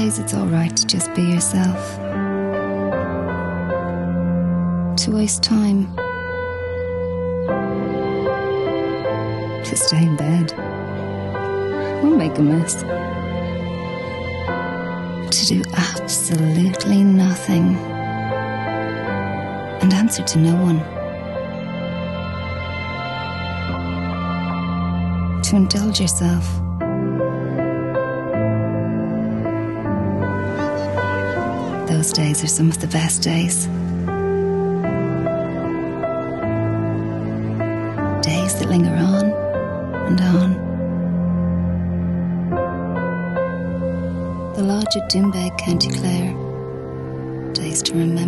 days it's alright to just be yourself. To waste time. To stay in bed. Or make a mess. To do absolutely nothing. And answer to no one. To indulge yourself. Those days are some of the best days. Days that linger on and on. The lodge at Doonbeg, County Clare. Days to remember.